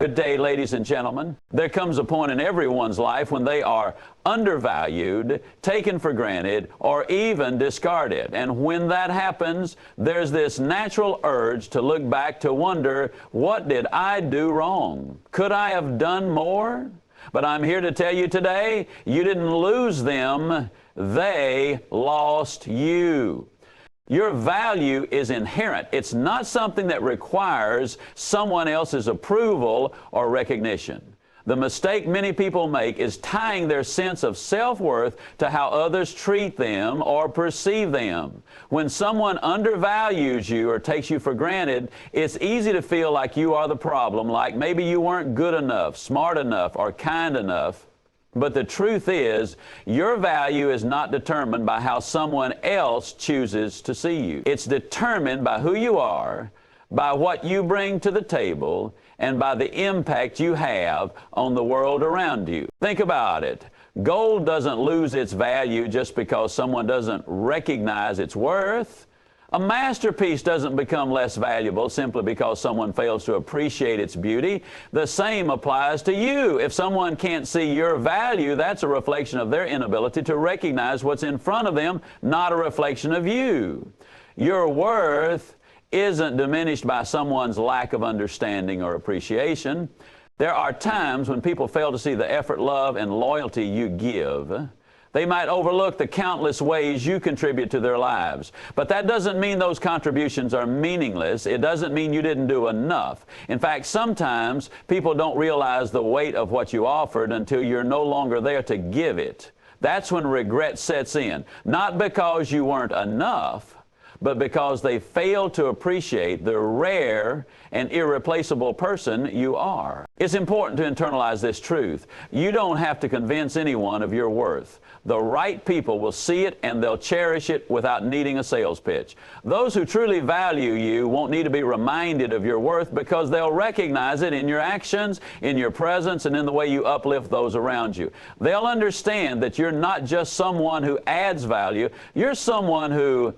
Good day, ladies and gentlemen. There comes a point in everyone's life when they are undervalued, taken for granted, or even discarded. And when that happens, there's this natural urge to look back to wonder, what did I do wrong? Could I have done more? But I'm here to tell you today, you didn't lose them, they lost you. Your value is inherent. It's not something that requires someone else's approval or recognition. The mistake many people make is tying their sense of self-worth to how others treat them or perceive them. When someone undervalues you or takes you for granted, it's easy to feel like you are the problem, like maybe you weren't good enough, smart enough, or kind enough. But the truth is, your value is not determined by how someone else chooses to see you. It's determined by who you are, by what you bring to the table, and by the impact you have on the world around you. Think about it. Gold doesn't lose its value just because someone doesn't recognize its worth. A masterpiece doesn't become less valuable simply because someone fails to appreciate its beauty. The same applies to you. If someone can't see your value, that's a reflection of their inability to recognize what's in front of them, not a reflection of you. Your worth isn't diminished by someone's lack of understanding or appreciation. There are times when people fail to see the effort, love, and loyalty you give. They might overlook the countless ways you contribute to their lives. But that doesn't mean those contributions are meaningless. It doesn't mean you didn't do enough. In fact, sometimes people don't realize the weight of what you offered until you're no longer there to give it. That's when regret sets in. Not because you weren't enough, but because they failed to appreciate the rare and irreplaceable person you are. It's important to internalize this truth. You don't have to convince anyone of your worth. The right people will see it and they'll cherish it without needing a sales pitch. Those who truly value you won't need to be reminded of your worth because they'll recognize it in your actions, in your presence, and in the way you uplift those around you. They'll understand that you're not just someone who adds value, you're someone who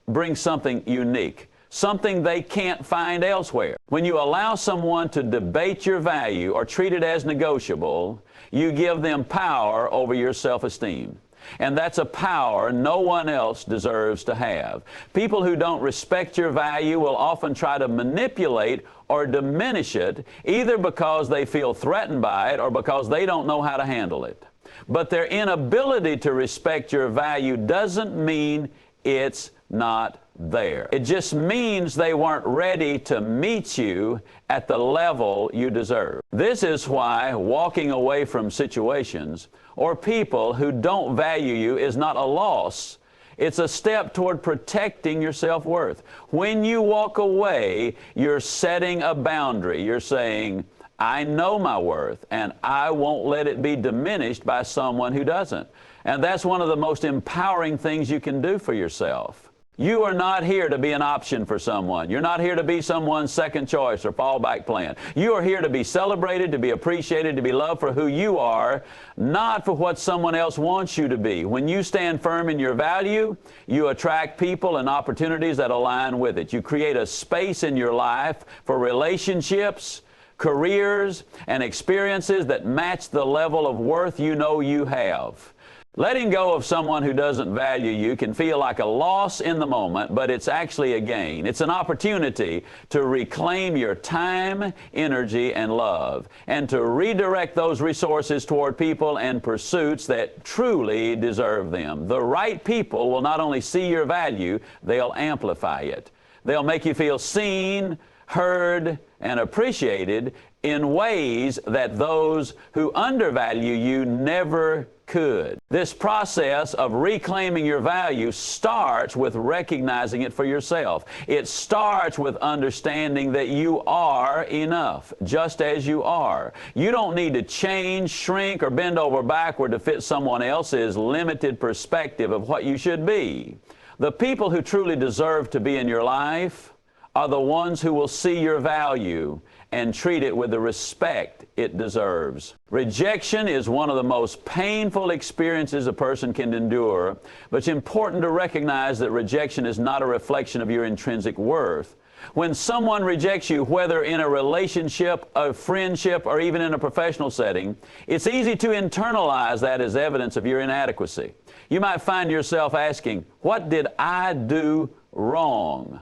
brings something unique, something they can't find elsewhere. When you allow someone to debate your value or treat it as negotiable, you give them power over your self-esteem. And that's a power no one else deserves to have. People who don't respect your value will often try to manipulate or diminish it, either because they feel threatened by it or because they don't know how to handle it. But their inability to respect your value doesn't mean it's not there. It just means they weren't ready to meet you at the level you deserve. This is why walking away from situations or people who don't value you is not a loss. It's a step toward protecting your self-worth. When you walk away, you're setting a boundary. You're saying, I know my worth, and I won't let it be diminished by someone who doesn't. And that's one of the most empowering things you can do for yourself. You are not here to be an option for someone. You're not here to be someone's second choice or fallback plan. You are here to be celebrated, to be appreciated, to be loved for who you are, not for what someone else wants you to be. When you stand firm in your value, you attract people and opportunities that align with it. You create a space in your life for relationships, careers, and experiences that match the level of worth you know you have. Letting go of someone who doesn't value you can feel like a loss in the moment, but it's actually a gain. It's an opportunity to reclaim your time, energy, and love, and to redirect those resources toward people and pursuits that truly deserve them. The right people will not only see your value, they'll amplify it. They'll make you feel seen, heard, and appreciated in ways that those who undervalue you never could. This process of reclaiming your value starts with recognizing it for yourself. It starts with understanding that you are enough, just as you are. You don't need to change, shrink, or bend over backward to fit someone else's limited perspective of what you should be. The people who truly deserve to be in your life are the ones who will see your value and treat it with the respect it deserves. Rejection is one of the most painful experiences a person can endure, but it's important to recognize that rejection is not a reflection of your intrinsic worth, When someone rejects you, whether in a relationship, a friendship, or even in a professional setting, it's easy to internalize that as evidence of your inadequacy. You might find yourself asking, what did I do wrong?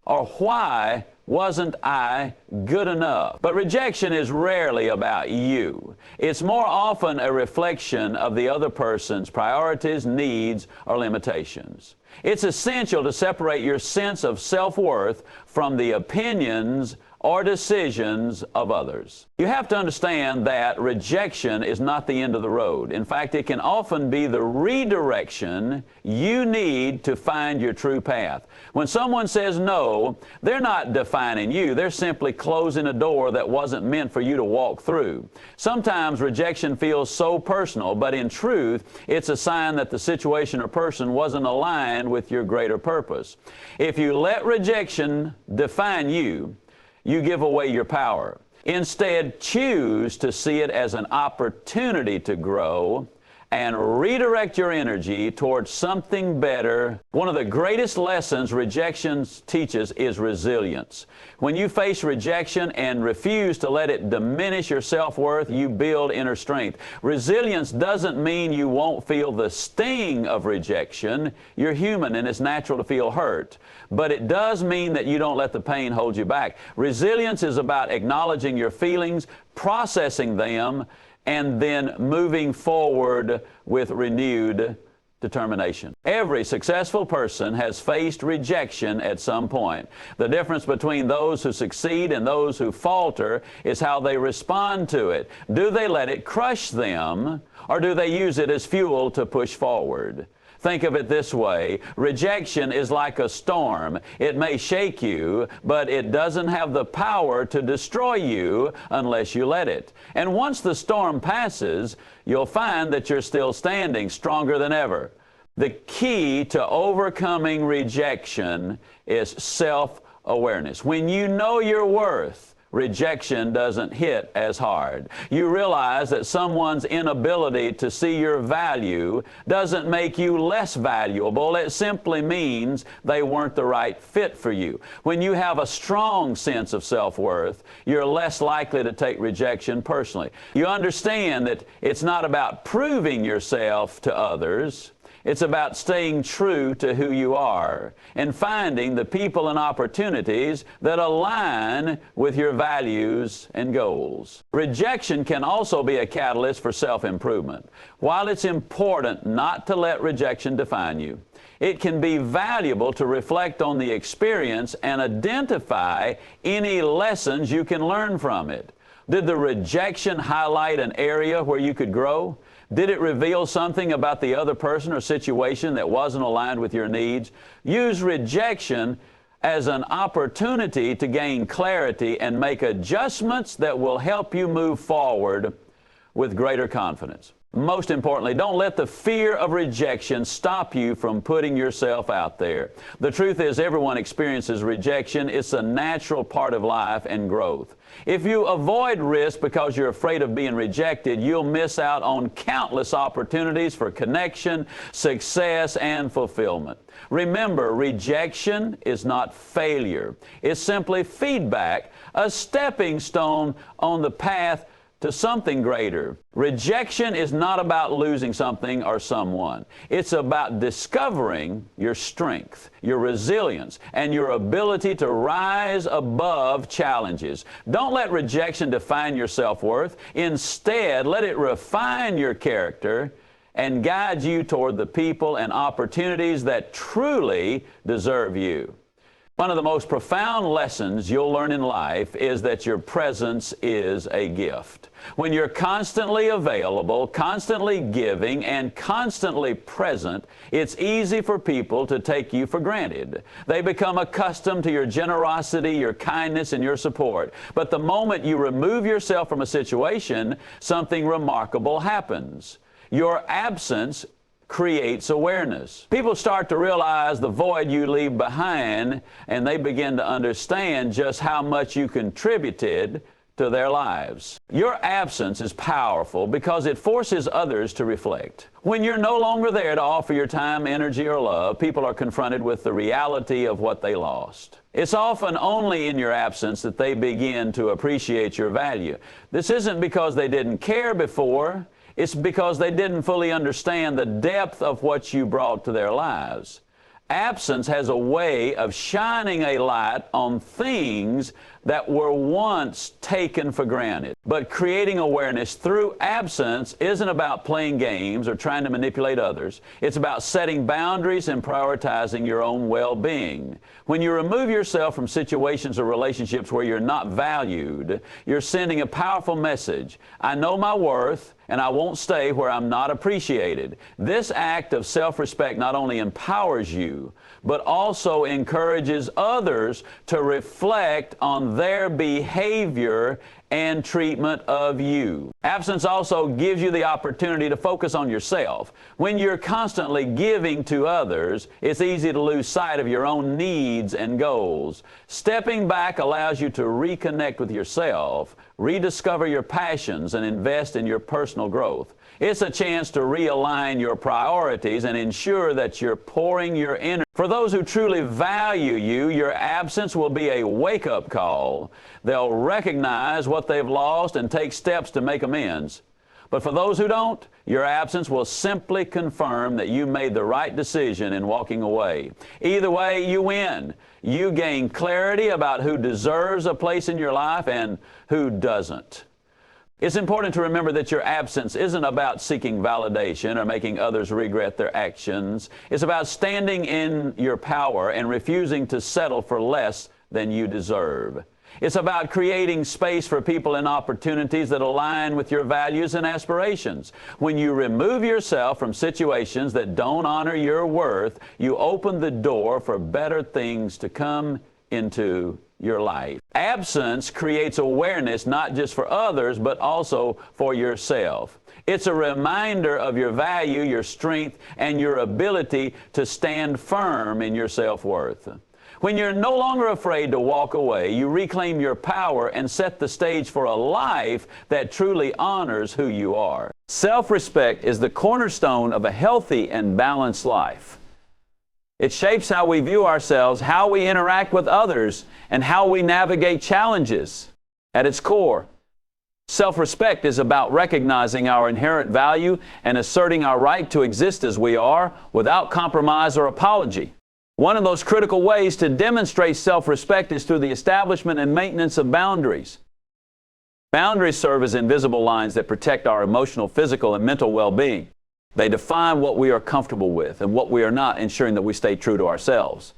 Or why wasn't I good enough? But rejection is rarely about you. It's more often a reflection of the other person's priorities, needs, or limitations. It's essential to separate your sense of self-worth from the opinions or decisions of others. You have to understand that rejection is not the end of the road. In fact, it can often be the redirection you need to find your true path. When someone says no, they're not defining you. They're simply closing a door that wasn't meant for you to walk through. Sometimes rejection feels so personal, but in truth, it's a sign that the situation or person wasn't aligned with your greater purpose. If you let rejection define you, you give away your power. Instead, choose to see it as an opportunity to grow and redirect your energy towards something better. One of the greatest lessons rejection teaches is resilience. When you face rejection and refuse to let it diminish your self-worth, you build inner strength. Resilience doesn't mean you won't feel the sting of rejection. You're human and it's natural to feel hurt. But it does mean that you don't let the pain hold you back. Resilience is about acknowledging your feelings, processing them, and then moving forward with renewed determination. Every successful person has faced rejection at some point. The difference between those who succeed and those who falter is how they respond to it. Do they let it crush them, or do they use it as fuel to push forward? Think of it this way. Rejection is like a storm. It may shake you, but it doesn't have the power to destroy you unless you let it. And once the storm passes, you'll find that you're still standing, stronger than ever. The key to overcoming rejection is self-awareness. When you know your worth, rejection doesn't hit as hard. You realize that someone's inability to see your value doesn't make you less valuable. It simply means they weren't the right fit for you. When you have a strong sense of self-worth, you're less likely to take rejection personally. You understand that it's not about proving yourself to others. It's about staying true to who you are and finding the people and opportunities that align with your values and goals. Rejection can also be a catalyst for self-improvement. While it's important not to let rejection define you, it can be valuable to reflect on the experience and identify any lessons you can learn from it. Did the rejection highlight an area where you could grow? Did it reveal something about the other person or situation that wasn't aligned with your needs? Use rejection as an opportunity to gain clarity and make adjustments that will help you move forward with greater confidence. Most importantly, don't let the fear of rejection stop you from putting yourself out there. The truth is, everyone experiences rejection. It's a natural part of life and growth. If you avoid risk because you're afraid of being rejected, you'll miss out on countless opportunities for connection, success, and fulfillment. Remember, rejection is not failure. It's simply feedback, a stepping stone on the path to something greater. Rejection is not about losing something or someone. It's about discovering your strength, your resilience, and your ability to rise above challenges. Don't let rejection define your self-worth. Instead, let it refine your character and guide you toward the people and opportunities that truly deserve you. One of the most profound lessons you'll learn in life is that your presence is a gift. When you're constantly available, constantly giving, and constantly present, it's easy for people to take you for granted. They become accustomed to your generosity, your kindness, and your support. But the moment you remove yourself from a situation, something remarkable happens. Your absence creates awareness. People start to realize the void you leave behind, and they begin to understand just how much you contributed to their lives. Your absence is powerful because it forces others to reflect. When you're no longer there to offer your time, energy, or love, people are confronted with the reality of what they lost. It's often only in your absence that they begin to appreciate your value. This isn't because they didn't care before, it's because they didn't fully understand the depth of what you brought to their lives. Absence has a way of shining a light on things that were once taken for granted. But creating awareness through absence isn't about playing games or trying to manipulate others. It's about setting boundaries and prioritizing your own well-being. When you remove yourself from situations or relationships where you're not valued, you're sending a powerful message. I know my worth, and I won't stay where I'm not appreciated. This act of self-respect not only empowers you, but also encourages others to reflect on their behavior and treatment of you. Absence also gives you the opportunity to focus on yourself. When you're constantly giving to others, it's easy to lose sight of your own needs and goals. Stepping back allows you to reconnect with yourself, rediscover your passions, and invest in your personal growth. It's a chance to realign your priorities and ensure that you're pouring your energy. For those who truly value you, your absence will be a wake-up call. They'll recognize what they've lost and take steps to make amends. But for those who don't, your absence will simply confirm that you made the right decision in walking away. Either way, you win. You gain clarity about who deserves a place in your life and who doesn't. It's important to remember that your absence isn't about seeking validation or making others regret their actions. It's about standing in your power and refusing to settle for less than you deserve. It's about creating space for people and opportunities that align with your values and aspirations. When you remove yourself from situations that don't honor your worth, you open the door for better things to come into your life. Absence creates awareness not just for others, but also for yourself. It's a reminder of your value, your strength, and your ability to stand firm in your self-worth. When you're no longer afraid to walk away, you reclaim your power and set the stage for a life that truly honors who you are. Self-respect is the cornerstone of a healthy and balanced life. It shapes how we view ourselves, how we interact with others, and how we navigate challenges. At its core, self-respect is about recognizing our inherent value and asserting our right to exist as we are without compromise or apology. One of those critical ways to demonstrate self-respect is through the establishment and maintenance of boundaries. Boundaries serve as invisible lines that protect our emotional, physical, and mental well-being. They define what we are comfortable with and what we are not, ensuring that we stay true to ourselves.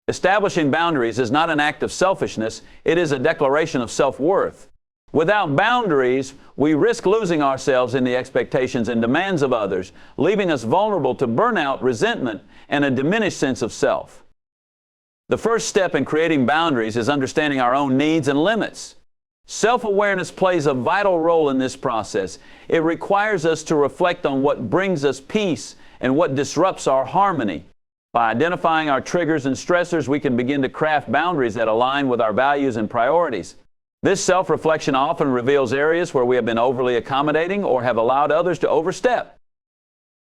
Establishing boundaries is not an act of selfishness, it is a declaration of self-worth. Without boundaries, we risk losing ourselves in the expectations and demands of others, leaving us vulnerable to burnout, resentment, and a diminished sense of self. The first step in creating boundaries is understanding our own needs and limits. Self-awareness plays a vital role in this process. It requires us to reflect on what brings us peace and what disrupts our harmony. By identifying our triggers and stressors, we can begin to craft boundaries that align with our values and priorities. This self-reflection often reveals areas where we have been overly accommodating or have allowed others to overstep.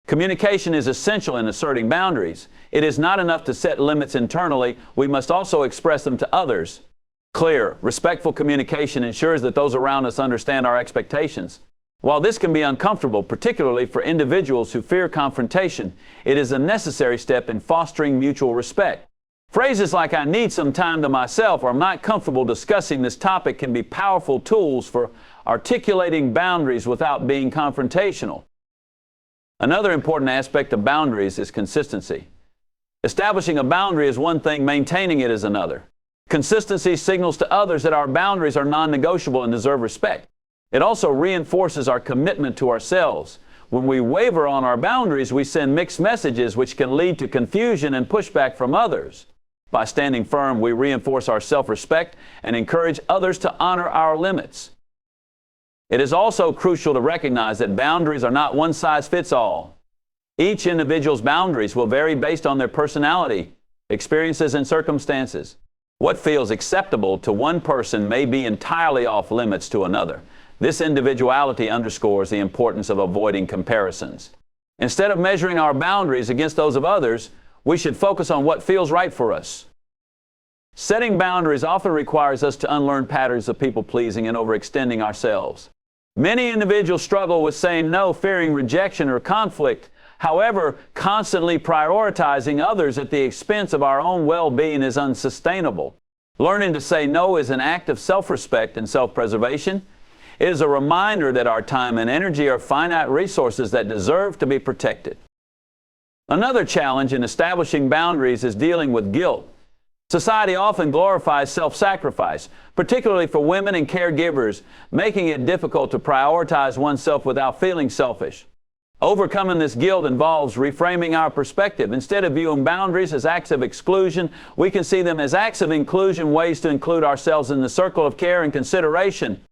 Communication is essential in asserting boundaries. It is not enough to set limits internally, we must also express them to others. Clear, respectful communication ensures that those around us understand our expectations. While this can be uncomfortable, particularly for individuals who fear confrontation, it is a necessary step in fostering mutual respect. Phrases like, "I need some time to myself," or "I'm not comfortable discussing this topic," can be powerful tools for articulating boundaries without being confrontational. Another important aspect of boundaries is consistency. Establishing a boundary is one thing, maintaining it is another. Consistency signals to others that our boundaries are non-negotiable and deserve respect. It also reinforces our commitment to ourselves. When we waver on our boundaries, we send mixed messages which can lead to confusion and pushback from others. By standing firm, we reinforce our self-respect and encourage others to honor our limits. It is also crucial to recognize that boundaries are not one size fits all. Each individual's boundaries will vary based on their personality, experiences, and circumstances. What feels acceptable to one person may be entirely off limits to another. This individuality underscores the importance of avoiding comparisons. Instead of measuring our boundaries against those of others, we should focus on what feels right for us. Setting boundaries often requires us to unlearn patterns of people-pleasing and overextending ourselves. Many individuals struggle with saying no, fearing rejection or conflict. However, constantly prioritizing others at the expense of our own well-being is unsustainable. Learning to say no is an act of self-respect and self-preservation. It is a reminder that our time and energy are finite resources that deserve to be protected. Another challenge in establishing boundaries is dealing with guilt. Society often glorifies self-sacrifice, particularly for women and caregivers, making it difficult to prioritize oneself without feeling selfish. Overcoming this guilt involves reframing our perspective. Instead of viewing boundaries as acts of exclusion, we can see them as acts of inclusion, ways to include ourselves in the circle of care and consideration.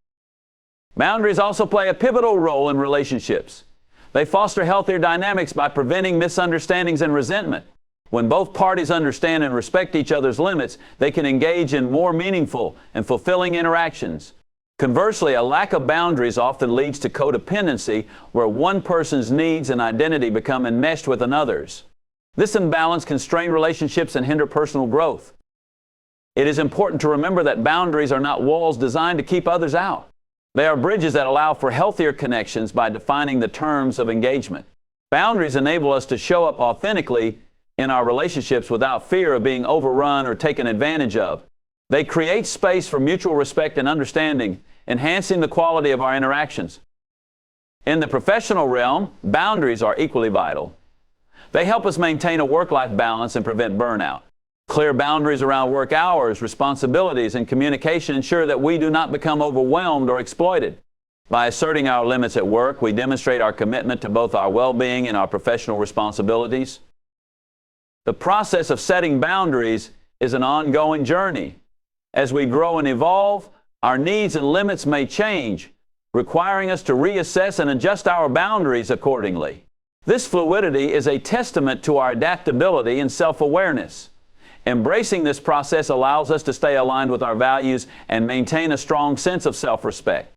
Boundaries also play a pivotal role in relationships. They foster healthier dynamics by preventing misunderstandings and resentment. When both parties understand and respect each other's limits, they can engage in more meaningful and fulfilling interactions. Conversely, a lack of boundaries often leads to codependency, where one person's needs and identity become enmeshed with another's. This imbalance can strain relationships and hinder personal growth. It is important to remember that boundaries are not walls designed to keep others out. They are bridges that allow for healthier connections by defining the terms of engagement. Boundaries enable us to show up authentically in our relationships without fear of being overrun or taken advantage of. They create space for mutual respect and understanding, enhancing the quality of our interactions. In the professional realm, boundaries are equally vital. They help us maintain a work-life balance and prevent burnout. Clear boundaries around work hours, responsibilities, and communication ensure that we do not become overwhelmed or exploited. By asserting our limits at work, we demonstrate our commitment to both our well-being and our professional responsibilities. The process of setting boundaries is an ongoing journey. As we grow and evolve, our needs and limits may change, requiring us to reassess and adjust our boundaries accordingly. This fluidity is a testament to our adaptability and self-awareness. Embracing this process allows us to stay aligned with our values and maintain a strong sense of self-respect.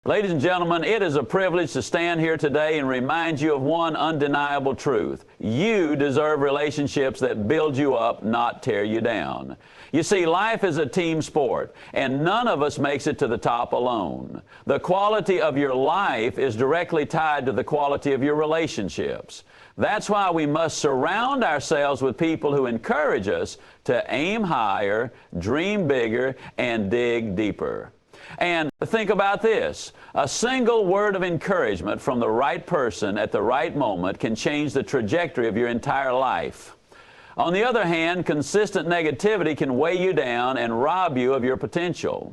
Ladies and gentlemen, it is a privilege to stand here today and remind you of one undeniable truth. You deserve relationships that build you up, not tear you down. You see, life is a team sport, and none of us makes it to the top alone. The quality of your life is directly tied to the quality of your relationships. That's why we must surround ourselves with people who encourage us to aim higher, dream bigger, and dig deeper. And think about this. A single word of encouragement from the right person at the right moment can change the trajectory of your entire life. On the other hand, consistent negativity can weigh you down and rob you of your potential.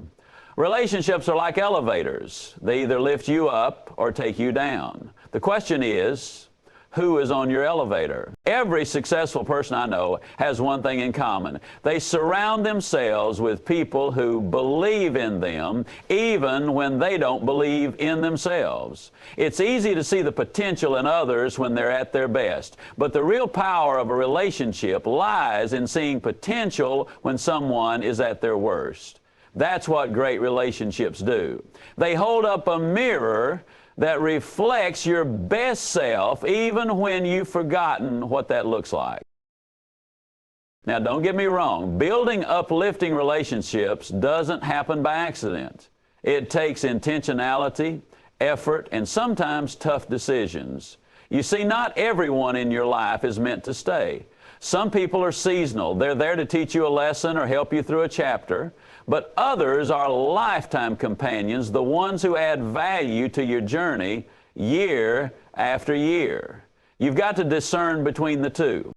Relationships are like elevators. They either lift you up or take you down. The question is, who is on your elevator? Every successful person I know has one thing in common. They surround themselves with people who believe in them, even when they don't believe in themselves. It's easy to see the potential in others when they're at their best, but the real power of a relationship lies in seeing potential when someone is at their worst. That's what great relationships do. They hold up a mirror that reflects your best self, even when you've forgotten what that looks like. Now, don't get me wrong. Building uplifting relationships doesn't happen by accident. It takes intentionality, effort, and sometimes tough decisions. You see, not everyone in your life is meant to stay. Some people are seasonal. They're there to teach you a lesson or help you through a chapter. But others are lifetime companions, the ones who add value to your journey year after year. You've got to discern between the two.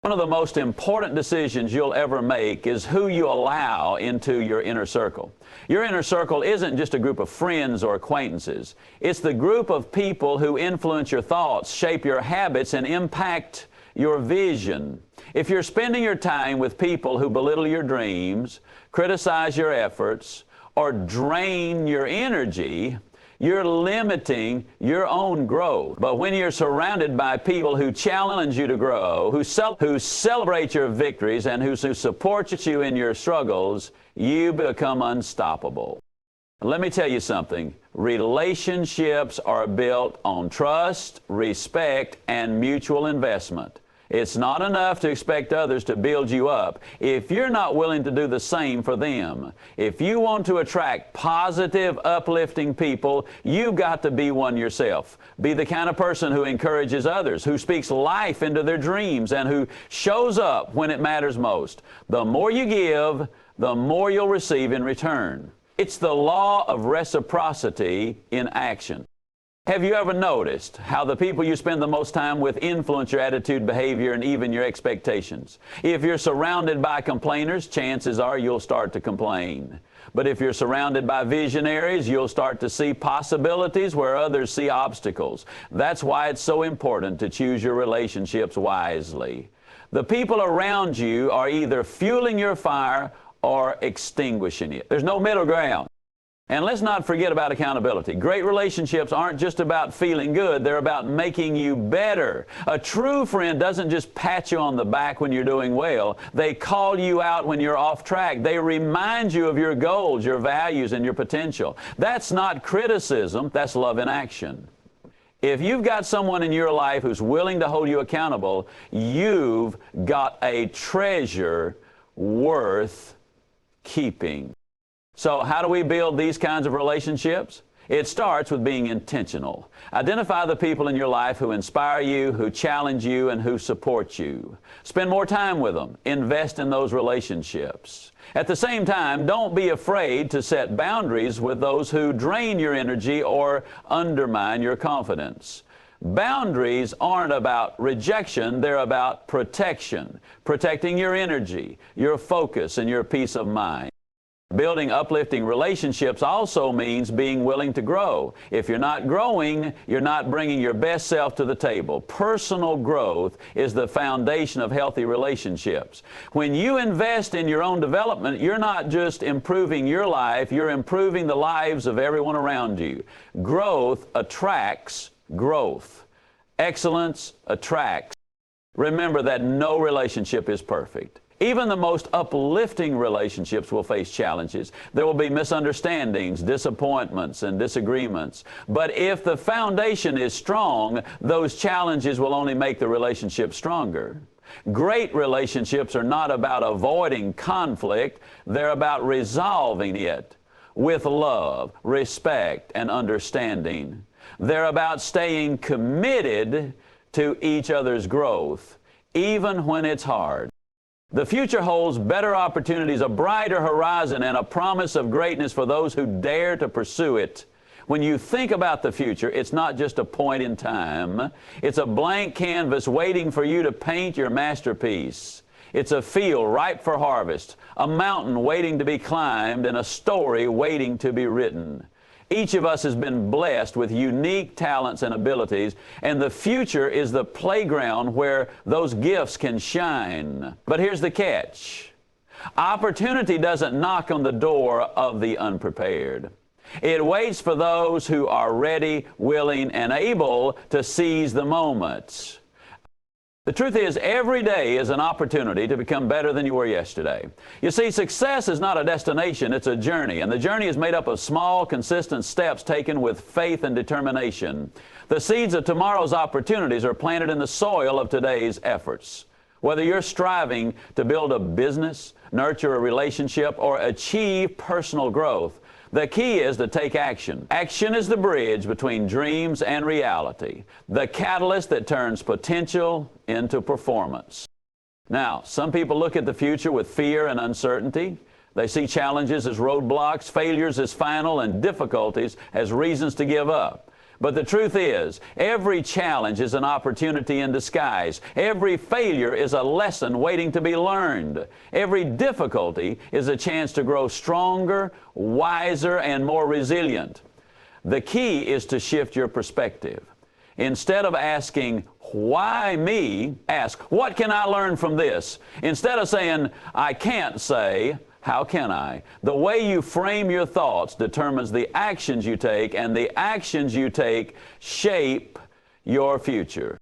One of the most important decisions you'll ever make is who you allow into your inner circle. Your inner circle isn't just a group of friends or acquaintances. It's the group of people who influence your thoughts, shape your habits, and impact your vision. If you're spending your time with people who belittle your dreams, criticize your efforts, or drain your energy, you're limiting your own growth. But when you're surrounded by people who challenge you to grow, who celebrate your victories, and who support you in your struggles, you become unstoppable. Let me tell you something. Relationships are built on trust, respect, and mutual investment. It's not enough to expect others to build you up if you're not willing to do the same for them. If you want to attract positive, uplifting people, you've got to be one yourself. Be the kind of person who encourages others, who speaks life into their dreams, and who shows up when it matters most. The more you give, the more you'll receive in return. It's the law of reciprocity in action. Have you ever noticed how the people you spend the most time with influence your attitude, behavior, and even your expectations? If you're surrounded by complainers, chances are you'll start to complain. But if you're surrounded by visionaries, you'll start to see possibilities where others see obstacles. That's why it's so important to choose your relationships wisely. The people around you are either fueling your fire or extinguishing it. There's no middle ground. And let's not forget about accountability. Great relationships aren't just about feeling good, they're about making you better. A true friend doesn't just pat you on the back when you're doing well. They call you out when you're off track. They remind you of your goals, your values, and your potential. That's not criticism, that's love in action. If you've got someone in your life who's willing to hold you accountable, you've got a treasure worth keeping. So how do we build these kinds of relationships? It starts with being intentional. Identify the people in your life who inspire you, who challenge you, and who support you. Spend more time with them. Invest in those relationships. At the same time, don't be afraid to set boundaries with those who drain your energy or undermine your confidence. Boundaries aren't about rejection, they're about protection. Protecting your energy, your focus, and your peace of mind. Building uplifting relationships also means being willing to grow. If you're not growing, you're not bringing your best self to the table. Personal growth is the foundation of healthy relationships. When you invest in your own development, you're not just improving your life, you're improving the lives of everyone around you. Growth attracts growth. Excellence attracts. Remember that no relationship is perfect. Even the most uplifting relationships will face challenges. There will be misunderstandings, disappointments, and disagreements. But if the foundation is strong, those challenges will only make the relationship stronger. Great relationships are not about avoiding conflict, they're about resolving it with love, respect, and understanding. They're about staying committed to each other's growth, even when it's hard. The future holds better opportunities, a brighter horizon, and a promise of greatness for those who dare to pursue it. When you think about the future, it's not just a point in time. It's a blank canvas waiting for you to paint your masterpiece. It's a field ripe for harvest, a mountain waiting to be climbed, and a story waiting to be written. Each of us has been blessed with unique talents and abilities, and the future is the playground where those gifts can shine. But here's the catch. Opportunity doesn't knock on the door of the unprepared. It waits for those who are ready, willing, and able to seize the moment. The truth is, every day is an opportunity to become better than you were yesterday. You see, success is not a destination, it's a journey, and the journey is made up of small, consistent steps taken with faith and determination. The seeds of tomorrow's opportunities are planted in the soil of today's efforts. Whether you're striving to build a business, nurture a relationship, or achieve personal growth, the key is to take action. Action is the bridge between dreams and reality, the catalyst that turns potential into performance. Now, some people look at the future with fear and uncertainty. They see challenges as roadblocks, failures as final, and difficulties as reasons to give up. But the truth is, every challenge is an opportunity in disguise. Every failure is a lesson waiting to be learned. Every difficulty is a chance to grow stronger, wiser, and more resilient. The key is to shift your perspective. Instead of asking, why me? Ask, what can I learn from this? Instead of saying, I can't, say, How can I? The way you frame your thoughts determines the actions you take, and the actions you take shape your future.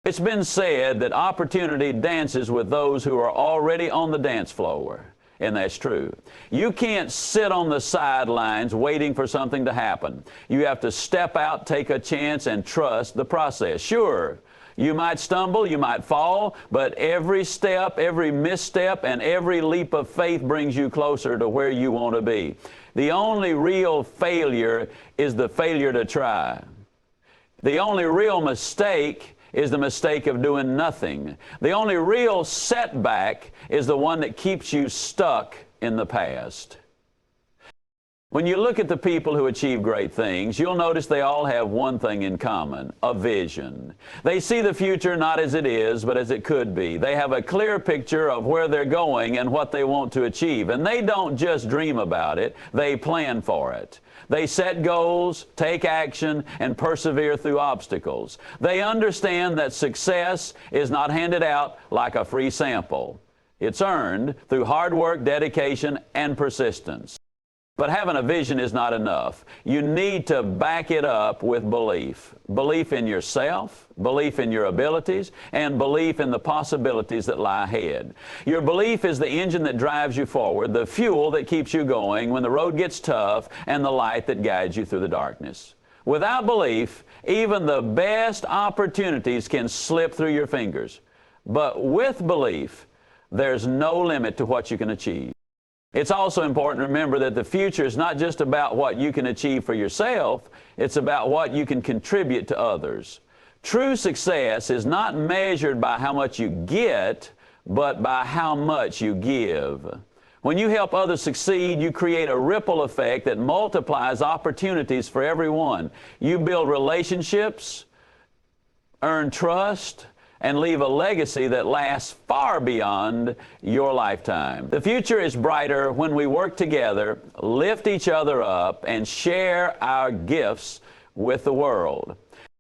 It's been said that opportunity dances with those who are already on the dance floor. And that's true. You can't sit on the sidelines waiting for something to happen. You have to step out, take a chance, and trust the process. Sure, you might stumble, you might fall, but every step, every misstep, and every leap of faith brings you closer to where you want to be. The only real failure is the failure to try. The only real mistake is the mistake of doing nothing. The only real setback is the one that keeps you stuck in the past. When you look at the people who achieve great things, you'll notice they all have one thing in common: a vision. They see the future not as it is, but as it could be. They have a clear picture of where they're going and what they want to achieve. And they don't just dream about it, they plan for it. They set goals, take action, and persevere through obstacles. They understand that success is not handed out like a free sample. It's earned through hard work, dedication, and persistence. But having a vision is not enough. You need to back it up with belief. Belief in yourself, belief in your abilities, and belief in the possibilities that lie ahead. Your belief is the engine that drives you forward, the fuel that keeps you going when the road gets tough, and the light that guides you through the darkness. Without belief, even the best opportunities can slip through your fingers. But with belief, there's no limit to what you can achieve. It's also important to remember that the future is not just about what you can achieve for yourself, it's about what you can contribute to others. True success is not measured by how much you get, but by how much you give. When you help others succeed, you create a ripple effect that multiplies opportunities for everyone. You build relationships, earn trust, and leave a legacy that lasts far beyond your lifetime. The future is brighter when we work together, lift each other up, and share our gifts with the world.